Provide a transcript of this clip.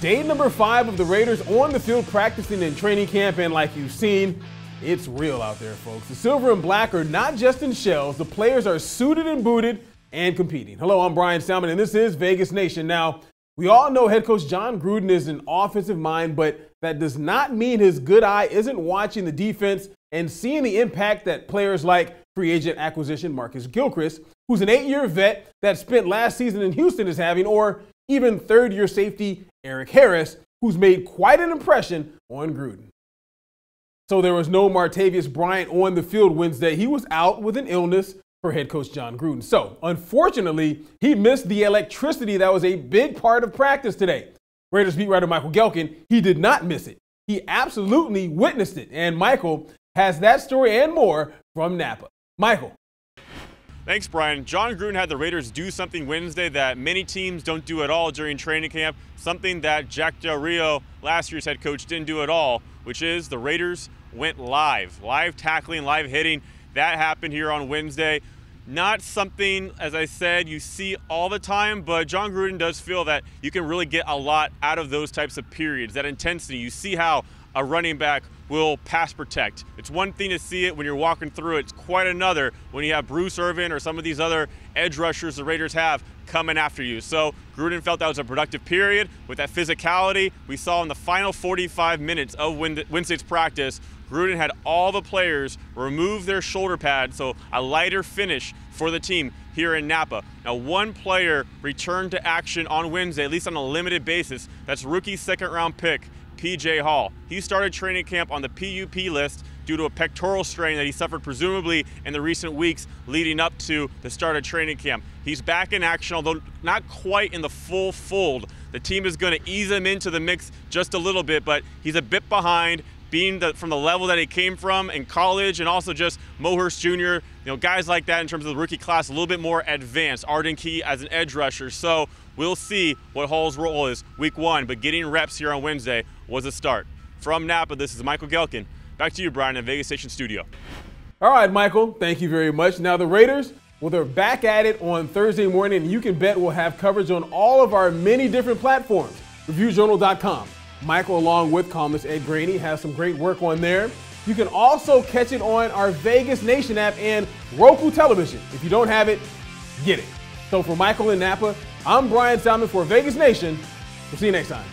Day number 5 of the Raiders on the field practicing in training camp, and like you've seen, it's real out there, folks. The silver and black are not just in shells. The players are suited and booted and competing. Hello, I'm Brian Salmon, and this is Vegas Nation. Now, we all know head coach Jon Gruden is an offensive mind, but that does not mean his good eye isn't watching the defense and seeing the impact that players like free agent acquisition Marcus Gehlken, who's an 8-year vet that spent last season in Houston, is having, or even third-year safety Eric Harris, who's made quite an impression on Gruden. So there was no Martavis Bryant on the field Wednesday. He was out with an illness for head coach Jon Gruden. So, unfortunately, he missed the electricity that was a big part of practice today. Raiders beat writer Michael Gehlken, he did not miss it. He absolutely witnessed it. And Michael has that story and more from Napa. Michael. Thanks, Brian. Jon Gruden had the Raiders do something Wednesday that many teams don't do at all during training camp, something that Jack Del Rio, last year's head coach, didn't do at all, which is the Raiders went live tackling, live hitting. That happened here on Wednesday. Not something, as I said, you see all the time, but Jon Gruden does feel that you can really get a lot out of those types of periods, that intensity. You see how a running back will pass protect. It's one thing to see it when you're walking through it. It's quite another when you have Bruce Irvin or some of these other edge rushers the Raiders have coming after you. So Gruden felt that was a productive period with that physicality we saw in the final 45 minutes of Wednesday's practice. Gruden had all the players remove their shoulder pads, so a lighter finish for the team here in Napa. Now, one player returned to action on Wednesday, at least on a limited basis. That's rookie second-round pick P.J. Hall. He started training camp on the PUP list due to a pectoral strain that he suffered presumably in the recent weeks leading up to the start of training camp. He's back in action, although not quite in the full fold. The team is going to ease him into the mix just a little bit, but he's a bit behind, being from the level that he came from in college, and also just Mohurst Jr., guys like that in terms of the rookie class, a little bit more advanced. Arden Key as an edge rusher. So we'll see what Hall's role is week 1, but getting reps here on Wednesday was a start. From Napa, this is Michael Gehlken. Back to you, Brian, in Vegas Station Studio. All right, Michael, thank you very much. Now, the Raiders, well, they're back at it on Thursday morning, and you can bet we'll have coverage on all of our many different platforms. ReviewJournal.com. Michael, along with columnist Ed Graney, has some great work on there. You can also catch it on our Vegas Nation app and Roku television. If you don't have it, get it. So for Michael in Napa, I'm Brian Salmon for Vegas Nation. We'll see you next time.